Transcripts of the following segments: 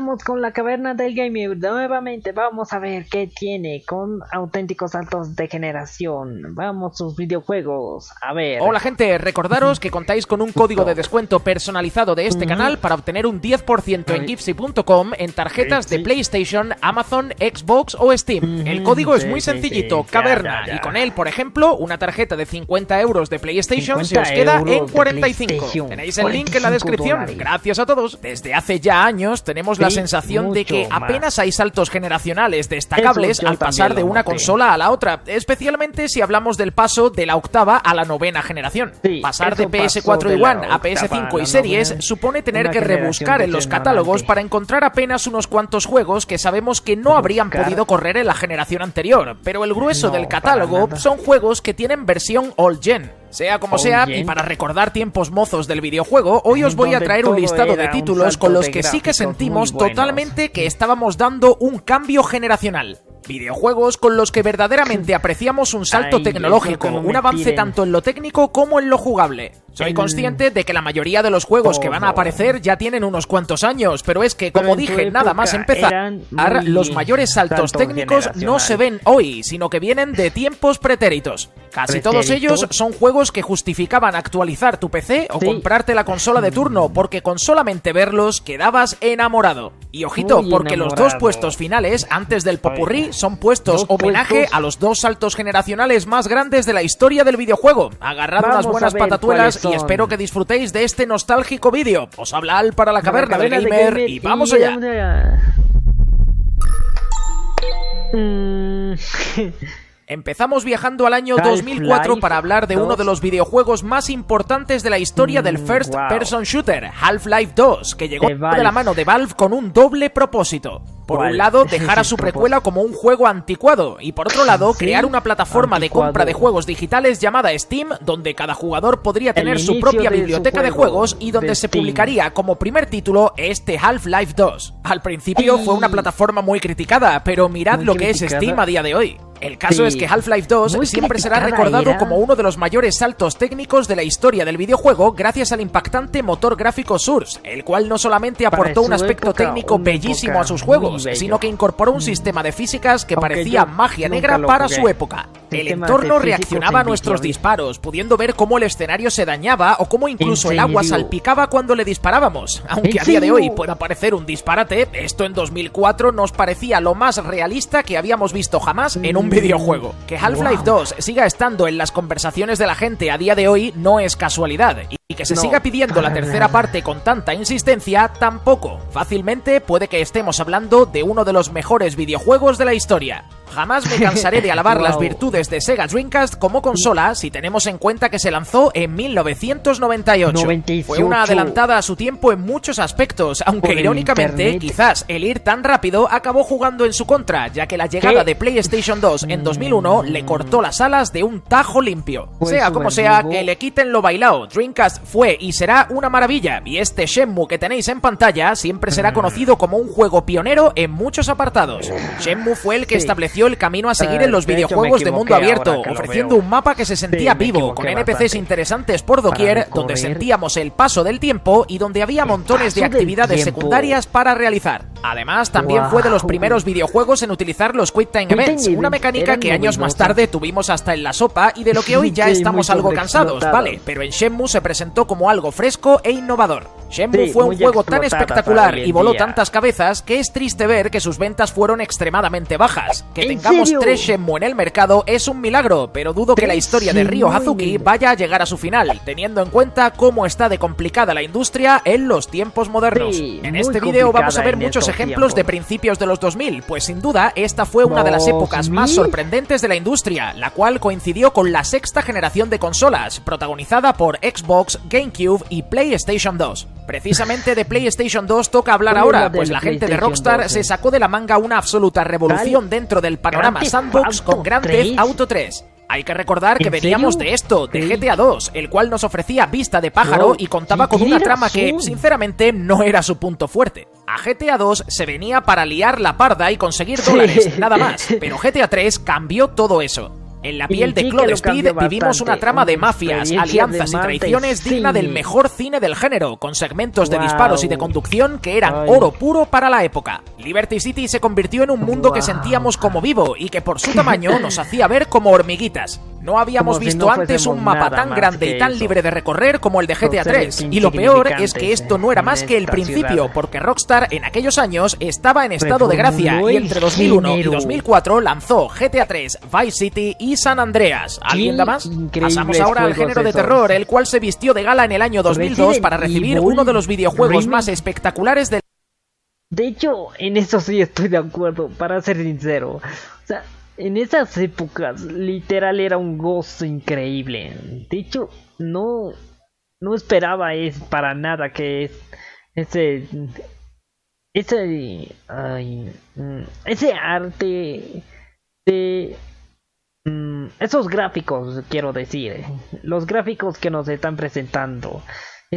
estamos con la caverna del gamer. Nuevamente vamos a ver qué tiene con auténticos saltos de generación. Vamos sus videojuegos, a ver. Hola gente, recordaros que contáis con un código de descuento personalizado de este canal para obtener un 10% en Gipsy.com en tarjetas de PlayStation, Amazon, Xbox o Steam. El código es muy sencillito, caverna, y con él, por ejemplo, una tarjeta de 50 euros de PlayStation se os queda en 45. Tenéis el link en la descripción. Gracias a todos. Desde hace ya años tenemos la sensación de que apenas hay saltos generacionales destacables al pasar de una consola a la otra, especialmente si hablamos del paso de la octava a la novena generación. Pasar de PS4 y One a PS5 y series supone tener que rebuscar en los catálogos para encontrar apenas unos cuantos juegos que sabemos que no habrían podido correr en la generación anterior, pero el grueso del catálogo son juegos que tienen versión All Gen. Sea como sea, y para recordar tiempos mozos del videojuego, hoy os voy a traer un listado de títulos con los que sí que sentimos totalmente que estábamos dando un cambio generacional. Videojuegos con los que verdaderamente apreciamos un salto tecnológico, un avance tanto en lo técnico como en lo jugable. Soy consciente de que la mayoría de los juegos que van a aparecer ya tienen unos cuantos años, pero es que, como dije nada más empezar, los mayores saltos técnicos no se ven hoy, sino que vienen de tiempos pretéritos. Casi todos ellos son juegos que justificaban actualizar tu PC o comprarte la consola de turno, porque con solamente verlos quedabas enamorado. Y ojito, porque los dos puestos finales, antes del popurrí, son puestos homenaje a los dos saltos generacionales más grandes de la historia del videojuego. Agarrad unas buenas patatuelas y espero que disfrutéis de este nostálgico vídeo. Os habla Al para la caverna del gamer y vamos allá. Empezamos viajando al año 2004 para hablar de uno de los videojuegos más importantes de la historia del First Person Shooter, Half-Life 2, que llegó de la mano de Valve con un doble propósito. Por un lado, dejar a su precuela como un juego anticuado, y por otro lado, crear una plataforma de compra de juegos digitales llamada Steam, donde cada jugador podría tener su propia biblioteca de juegos y donde se publicaría como primer título este Half-Life 2. Al principio fue una plataforma muy criticada, pero mirad lo que es Steam a día de hoy. El caso es que Half-Life 2 siempre será recordado como uno de los mayores saltos técnicos de la historia del videojuego gracias al impactante motor gráfico Source, el cual no solamente aportó un aspecto técnico bellísimo a sus juegos, sino que incorporó un sistema de físicas que parecía magia negra para su época. El entorno reaccionaba a nuestros disparos, pudiendo ver cómo el escenario se dañaba o cómo incluso el agua salpicaba cuando le disparábamos. Aunque a día de hoy pueda parecer un disparate, esto en 2004 nos parecía lo más realista que habíamos visto jamás en un videojuego. Que Half-Life 2 siga estando en las conversaciones de la gente a día de hoy no es casualidad, y que se siga pidiendo la tercera parte con tanta insistencia tampoco. Fácilmente puede que estemos hablando de uno de los mejores videojuegos de la historia. Jamás me cansaré de alabar las virtudes de Sega Dreamcast como consola si tenemos en cuenta que se lanzó en 1998. Fue una adelantada a su tiempo en muchos aspectos, aunque irónicamente, quizás el ir tan rápido acabó jugando en su contra, ya que la llegada de PlayStation 2 en 2001 le cortó las alas de un tajo limpio. Sea como sea, que le quiten lo bailao, Dreamcast fue y será una maravilla, y este Shenmue que tenéis en pantalla siempre será conocido como un juego pionero en muchos apartados. Shenmue fue el que estableció el camino a seguir en los videojuegos de mundo abierto, ofreciendo un mapa que se sentía vivo, con NPCs interesantes por doquier, donde sentíamos el paso del tiempo y donde había montones de actividades secundarias para realizar. Además, también fue de los primeros videojuegos en utilizar los Quick Time Events, una mecánica que años más tarde tuvimos hasta en la sopa y de lo que hoy ya estamos algo cansados, ¿vale? Pero en Shenmue se presentó como algo fresco e innovador. Shenmue fue un juego tan espectacular y voló tantas cabezas que es triste ver que sus ventas fueron extremadamente bajas. Que tengamos 3 Shenmue en el mercado es un milagro, pero dudo que la historia de Ryo Hazuki vaya a llegar a su final, teniendo en cuenta cómo está de complicada la industria en los tiempos modernos. En este vídeo vamos a ver muchos ejemplos de principios de los 2000, pues sin duda esta fue una de las épocas más sorprendentes de la industria, la cual coincidió con la sexta generación de consolas, protagonizada por Xbox, GameCube y PlayStation 2. Precisamente de PlayStation 2 toca hablar ahora, pues la gente de Rockstar se sacó de la manga una absoluta revolución dentro del panorama sandbox con Grand Theft Auto 3. Hay que recordar que veníamos de esto, de GTA 2, el cual nos ofrecía vista de pájaro y contaba con una trama que, sinceramente, no era su punto fuerte. A GTA 2 se venía para liar la parda y conseguir dólares, nada más, pero GTA 3 cambió todo eso. En la piel de Claude Speed vivimos una trama de mafias, alianzas y traiciones digna del mejor cine del género, con segmentos de disparos y de conducción que eran oro puro para la época. Liberty City se convirtió en un mundo que sentíamos como vivo y que por su tamaño nos hacía ver como hormiguitas. No habíamos visto antes un mapa tan grande y tan libre de recorrer como el de GTA 3, y lo peor es que esto no era más que el principio, porque Rockstar en aquellos años estaba en estado de gracia y entre 2001 y 2004 lanzó GTA 3, Vice City y San Andreas. ¿Alguien da más? Pasamos ahora al género de terror, el cual se vistió de gala en el año 2002 para recibir uno de los videojuegos más espectaculares del... De hecho, en eso sí estoy de acuerdo, para ser sincero. O sea, en esas épocas, literal era un gozo increíble. De hecho, no esperaba para nada que ese arte de esos gráficos, quiero decir, los gráficos que nos están presentando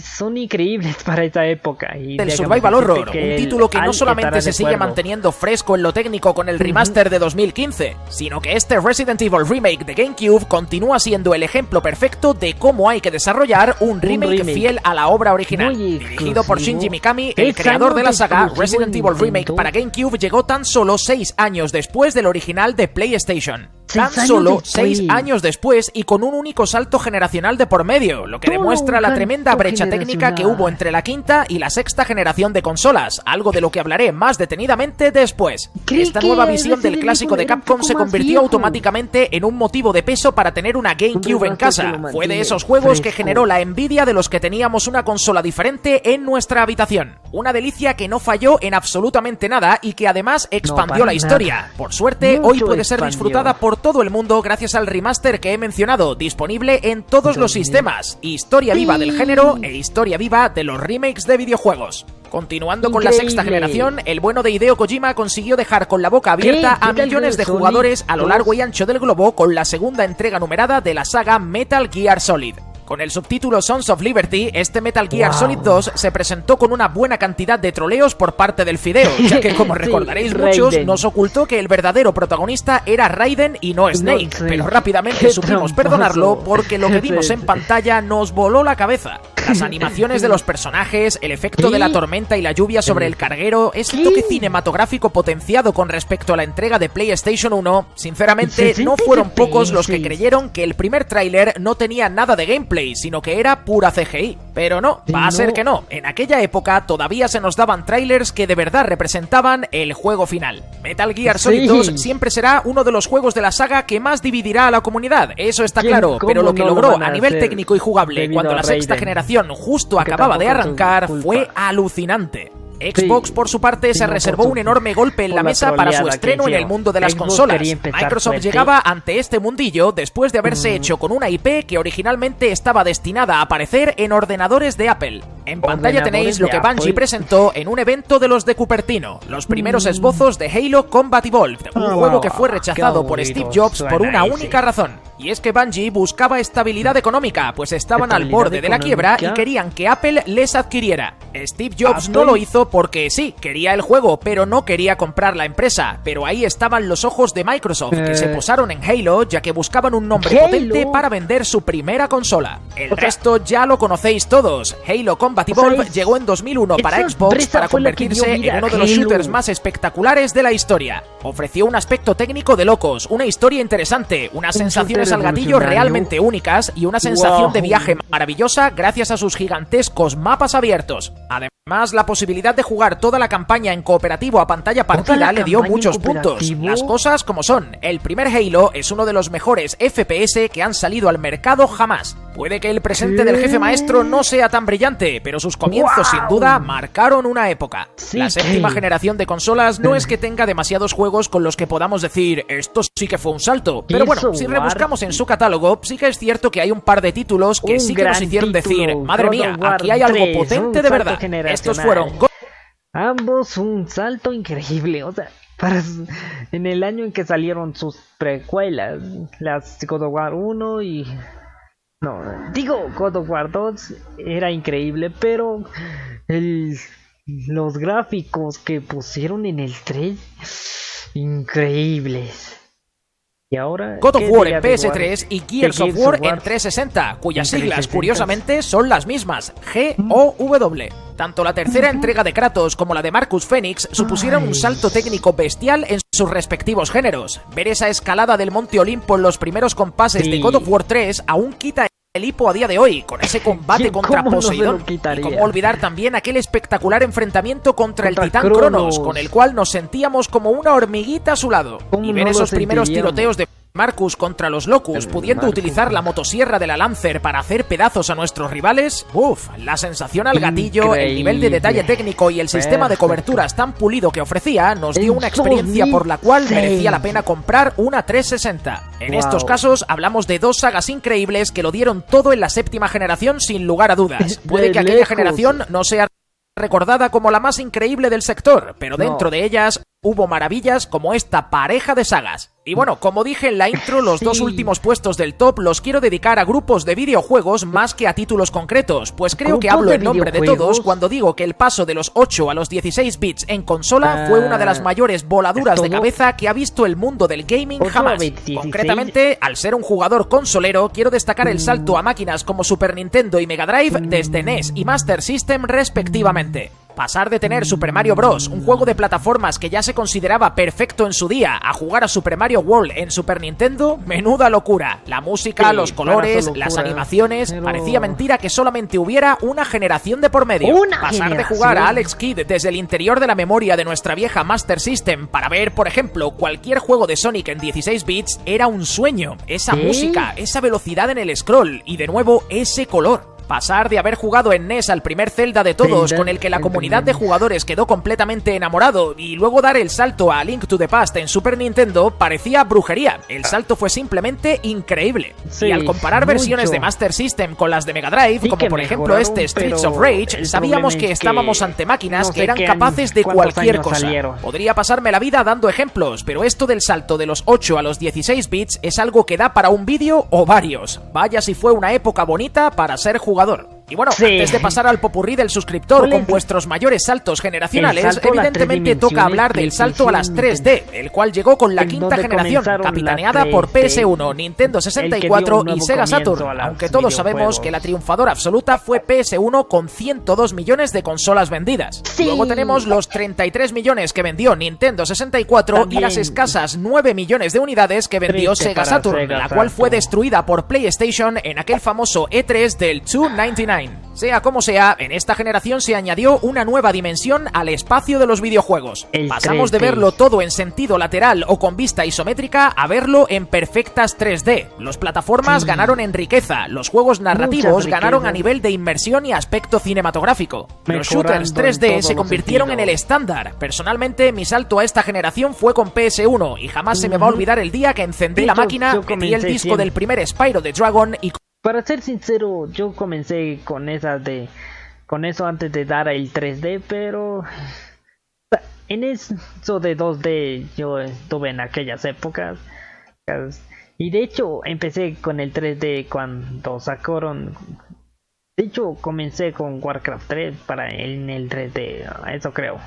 son increíbles para esa época. Y del Survival Horror, un título que no solamente se sigue manteniendo fresco en lo técnico con el remaster de 2015, sino que este Resident Evil Remake de GameCube continúa siendo el ejemplo perfecto de cómo hay que desarrollar un remake fiel a la obra original. Dirigido por Shinji Mikami, el creador de la saga, Resident Evil Remake para GameCube llegó tan solo 6 años después del original de PlayStation. Tan solo 6 años después y con un único salto generacional de por medio, lo que demuestra la tremenda brecha técnica que hubo entre la quinta y la sexta generación de consolas, algo de lo que hablaré más detenidamente después. Esta nueva visión del clásico de Capcom se convirtió automáticamente en un motivo de peso para tener una GameCube en casa. Fue de esos juegos que generó la envidia de los que teníamos una consola diferente en nuestra habitación. Una delicia que no falló en absolutamente nada y que además expandió la historia. Por suerte, hoy puede ser disfrutada por todo el mundo gracias al remaster que he mencionado, disponible en todos los sistemas. Historia viva del género e historia viva de los remakes de videojuegos. Continuando con la sexta generación, el bueno de Hideo Kojima consiguió dejar con la boca abierta a millones de jugadores a lo largo y ancho del globo con la segunda entrega numerada de la saga Metal Gear Solid. Con el subtítulo Sons of Liberty, este Metal Gear Solid 2 se presentó con una buena cantidad de troleos por parte del fideo, ya que como recordaréis muchos, nos ocultó que el verdadero protagonista era Raiden y no Snake, pero rápidamente supimos perdonarlo porque lo que vimos en pantalla nos voló la cabeza. Las animaciones de los personajes, el efecto de la tormenta y la lluvia sobre el carguero, ese toque cinematográfico potenciado con respecto a la entrega de PlayStation 1, sinceramente no fueron pocos los que creyeron que el primer tráiler no tenía nada de gameplay, sino que era pura CGI. Pero no, va a ser que no. En aquella época todavía se nos daban trailers que de verdad representaban el juego final. Metal Gear Solid 2 siempre será uno de los juegos de la saga que más dividirá a la comunidad, eso está claro, pero lo que logró a nivel técnico y jugable cuando la sexta generación justo acababa de arrancar fue alucinante. Xbox, por su parte, se reservó un enorme golpe en la mesa para su estreno en el mundo de las consolas. Microsoft llegaba ante este mundillo después de haberse hecho con una IP que originalmente estaba destinada a aparecer en ordenadores de Apple. En pantalla tenéis lo que Bungie presentó en un evento de los de Cupertino, los primeros esbozos de Halo Combat Evolved, un juego que fue rechazado por Steve Jobs por una única razón. Y es que Bungie buscaba estabilidad económica, pues estaban al borde de la quiebra y querían que Apple les adquiriera. Steve Jobs no lo hizo porque sí, quería el juego, pero no quería comprar la empresa. Pero ahí estaban los ojos de Microsoft, que se posaron en Halo, ya que buscaban un nombre potente para vender su primera consola. El resto ya lo conocéis todos. Halo Combat Evolved llegó en 2001 para Xbox para convertirse en uno de los shooters más espectaculares de la historia. Ofreció un aspecto técnico de locos, una historia interesante, unas sensaciones al gatillo realmente únicas y una sensación de viaje maravillosa gracias a sus gigantescos mapas abiertos. Además, la posibilidad de jugar toda la campaña en cooperativo a pantalla partida le dio muchos puntos. Las cosas como son, el primer Halo es uno de los mejores FPS que han salido al mercado jamás. Puede que el presente del jefe maestro no sea tan brillante, pero sus comienzos sin duda marcaron una época. La séptima generación de consolas no es que tenga demasiados juegos con los que podamos decir esto sí que fue un salto, pero bueno, si rebuscamos en su catálogo, sí que es cierto que hay un par de títulos que sí que nos hicieron decir, madre mía, aquí hay algo potente de verdad. Estos fueron ambos un salto increíble, o sea, en el año en que salieron sus precuelas, las God of War 1 y... No, digo, God of War 2 era increíble, pero los gráficos que pusieron en el 3, increíbles. Y ahora, God of War en PS3 y Gears of War en 360, cuyas siglas curiosamente son las mismas, GOW. Tanto la tercera entrega de Kratos como la de Marcus Phoenix supusieron un salto técnico bestial en sus respectivos géneros. Ver esa escalada del Monte Olimpo en los primeros compases de God of War 3 aún quita el hipo a día de hoy, con ese combate contra Poseidón. Y cómo olvidar también aquel espectacular enfrentamiento contra el titán Cronos, con el cual nos sentíamos como una hormiguita a su lado. Y ver esos primeros tiroteos de Marcus contra los Locus, pudiendo utilizar la motosierra de la Lancer para hacer pedazos a nuestros rivales. La sensación al gatillo, el nivel de detalle técnico y el sistema de coberturas tan pulido que ofrecía nos dio una experiencia por la cual merecía la pena comprar una 360. En estos casos hablamos de dos sagas increíbles que lo dieron todo en la séptima generación sin lugar a dudas. Puede que aquella generación no sea recordada como la más increíble del sector, pero dentro de ellas hubo maravillas como esta pareja de sagas. Y bueno, como dije en la intro, los dos últimos puestos del top los quiero dedicar a grupos de videojuegos más que a títulos concretos, pues creo que hablo en nombre de todos cuando digo que el paso de los 8 a los 16 bits en consola fue una de las mayores voladuras de cabeza que ha visto el mundo del gaming jamás. Concretamente, al ser un jugador consolero, quiero destacar el salto a máquinas como Super Nintendo y Mega Drive desde NES y Master System respectivamente. Pasar de tener Super Mario Bros., un juego de plataformas que ya se consideraba perfecto en su día, a jugar a Super Mario World en Super Nintendo, menuda locura. La música, los colores, las animaciones, parecía mentira que solamente hubiera una generación de por medio. Pasar de jugar a Alex Kidd desde el interior de la memoria de nuestra vieja Master System para ver, por ejemplo, cualquier juego de Sonic en 16 bits era un sueño. Esa música, esa velocidad en el scroll y de nuevo ese color. Pasar de haber jugado en NES al primer Zelda de todos, con el que la comunidad de jugadores quedó completamente enamorado, y luego dar el salto a Link to the Past en Super Nintendo parecía brujería. El salto fue simplemente increíble. Y al comparar versiones de Master System con las de Mega Drive, como por ejemplo este Streets of Rage, sabíamos que estábamos ante máquinas que eran capaces de cualquier cosa. Podría pasarme la vida dando ejemplos, pero esto del salto de los 8 a los 16 bits es algo que da para un vídeo o varios. Vaya si fue una época bonita para ser jugador. Y bueno, antes de pasar al popurrí del suscriptor con vuestros mayores saltos generacionales, evidentemente toca hablar del salto a las 3D, el cual llegó con la quinta generación, capitaneada por PS1, Nintendo 64 y Sega Saturn, aunque todos sabemos que la triunfadora absoluta fue PS1 con 102 millones de consolas vendidas. Luego tenemos los 33 millones que vendió Nintendo 64 y las escasas 9 millones de unidades que vendió Sega Saturn, la cual fue destruida por PlayStation en aquel famoso E3 del 299. Sea como sea, en esta generación se añadió una nueva dimensión al espacio de los videojuegos. Pasamos de verlo todo en sentido lateral o con vista isométrica a verlo en perfectas 3D. Los plataformas ganaron en riqueza, los juegos narrativos ganaron a nivel de inmersión y aspecto cinematográfico. Los shooters 3D se convirtieron en el estándar. Personalmente, mi salto a esta generación fue con PS1 y jamás se me va a olvidar el día que encendí la máquina, metí el disco del primer Spyro the Dragon y... Para ser sincero, yo comencé con eso antes de dar el 3D, pero en eso de 2D yo estuve en aquellas épocas. Y de hecho empecé con el 3D cuando sacaron... De hecho, comencé con Warcraft 3 en el 3D, eso creo.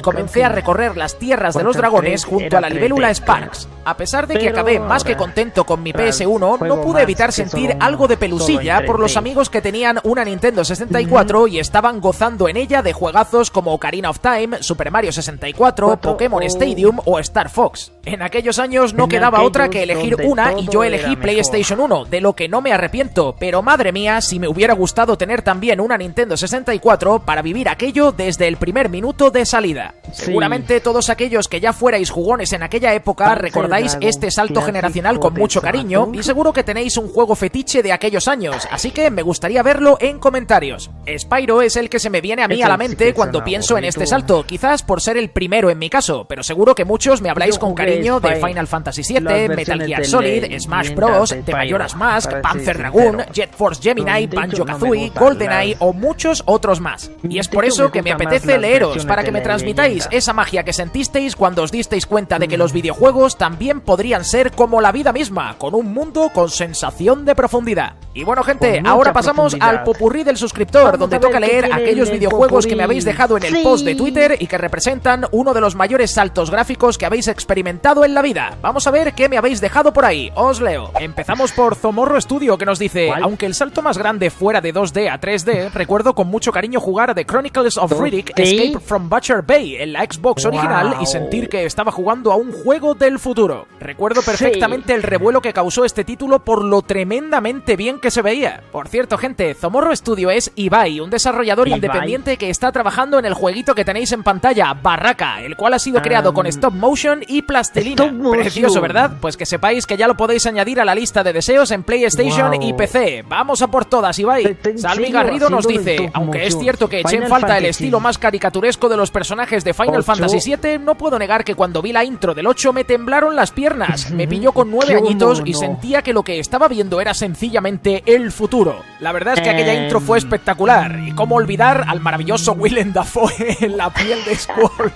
Comencé a recorrer las tierras de los dragones junto a la libélula Sparx. A pesar de que acabé más que contento con mi PS1, no pude evitar sentir algo de pelusilla por los amigos que tenían una Nintendo 64 y estaban gozando en ella de juegazos como Ocarina of Time, Super Mario 64, Pokémon Stadium o Star Fox. En aquellos años no quedaba otra que elegir una y yo elegí PlayStation 1, de lo que no me arrepiento, pero madre mía, si me hubiera gustado tener también una Nintendo 64 para vivir aquello desde el primer minuto de salida. Seguramente todos aquellos que ya fuerais jugones en aquella época recordáis este salto generacional con mucho cariño y seguro que tenéis un juego fetiche de aquellos años, así que me gustaría verlo en comentarios. Spyro es el que se me viene a mí a la mente cuando pienso en este salto, quizás por ser el primero en mi caso, pero seguro que muchos me habláis con cariño de Final Fantasy VII, Metal Gear Solid, Smash Bros, de Majora's Mask, Panzer Dragoon, Jet Force Gemini, Banjo-Kazooie, GoldenEye o muchos otros más. Y es por eso que me apetece leeros, para que me transmitáis esa magia que sentisteis cuando os disteis cuenta de que los videojuegos también podrían ser como la vida misma, con un mundo con sensación de profundidad. Y bueno, gente, ahora pasamos al popurrí del suscriptor, donde toca leer aquellos videojuegos que me habéis dejado en el post de Twitter y que representan uno de los mayores saltos gráficos que habéis experimentado intentado en la vida. Vamos a ver qué me habéis dejado por ahí. Os leo. Empezamos por Zomorro Studio, que nos dice: ¿cuál? Aunque el salto más grande fuera de 2D a 3D, recuerdo con mucho cariño jugar a The Chronicles of Riddick Escape from Butcher Bay en la Xbox original y sentir que estaba jugando a un juego del futuro. Recuerdo perfectamente el revuelo que causó este título por lo tremendamente bien que se veía. Por cierto, gente, Zomorro Studio es Ibai, un desarrollador independiente que está trabajando en el jueguito que tenéis en pantalla, Barraca, el cual ha sido creado con stop motion y plastilina. Precioso, ¿verdad? Pues que sepáis que ya lo podéis añadir a la lista de deseos en PlayStation y PC. Vamos a por todas, Ibai. Salvi Garrido nos dice: aunque es cierto que eché en falta el estilo más caricaturesco de los personajes de Final Fantasy VII, no puedo negar que cuando vi la intro del 8 me temblaron las piernas. Me pilló con 9 añitos y sentía que lo que estaba viendo era sencillamente el futuro. La verdad es que aquella intro fue espectacular. Y cómo olvidar al maravilloso Willem Dafoe en la piel de Squall.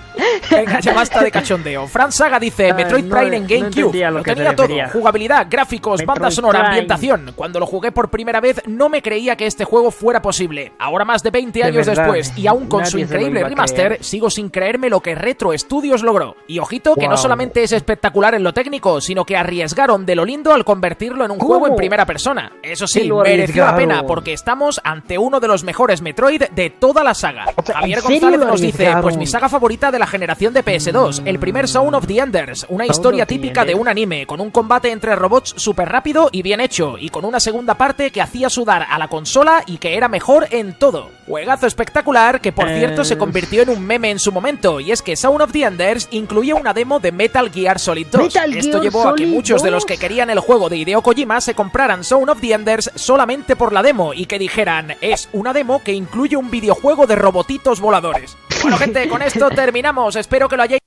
Venga, ya basta de cachondeo. Fran Saga dice: Metroid Prime en GameCube. Lo tenía todo: jugabilidad, gráficos, banda sonora, ambientación. Cuando lo jugué por primera vez no me creía que este juego fuera posible. Ahora, más de 20 años después y aún con su increíble remaster, sigo sin creerme lo que Retro Studios logró. Y ojito que no solamente es espectacular en lo técnico, sino que arriesgaron de lo lindo al convertirlo en un juego en primera persona. Eso sí, mereció la pena porque estamos ante uno de los mejores Metroid de toda la saga. Javier González nos dice: pues mi saga favorita de la generación de PS2, el primer Zone of the Enders, una historia típica de un anime, con un combate entre robots súper rápido y bien hecho, y con una segunda parte que hacía sudar a la consola y que era mejor en todo. Juegazo espectacular que, por cierto, se convirtió en un meme en su momento, y es que Zone of the Enders incluía una demo de Metal Gear Solid 2. Esto llevó a que muchos de los que querían el juego de Hideo Kojima se compraran Zone of the Enders solamente por la demo y que dijeran: es una demo que incluye un videojuego de robotitos voladores. Bueno, gente, con esto terminamos. Espero que lo hayáis...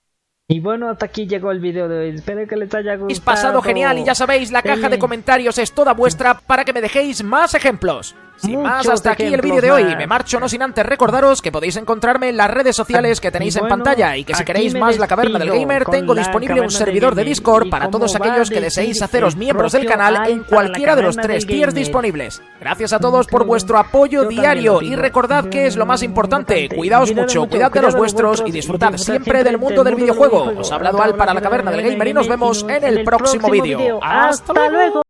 Y bueno, hasta aquí llegó el vídeo de hoy. Espero que les haya gustado. Pasado genial, y ya sabéis, la caja de comentarios es toda vuestra para que me dejéis más ejemplos. Sin más, hasta aquí el vídeo de hoy. Me marcho no sin antes recordaros que podéis encontrarme en las redes sociales que tenéis en pantalla, y que si queréis más La Caverna del Gamer, tengo disponible un servidor de Discord para todos aquellos que deseéis haceros miembros del canal en cualquiera de los 3 tiers disponibles. Gracias a todos por vuestro apoyo diario, y recordad que es lo más importante: cuidaos mucho, cuidad de los vuestros y disfrutad siempre del mundo del videojuego. Os ha hablado Al para La Caverna del Gamer y nos vemos en el próximo vídeo. ¡Hasta luego!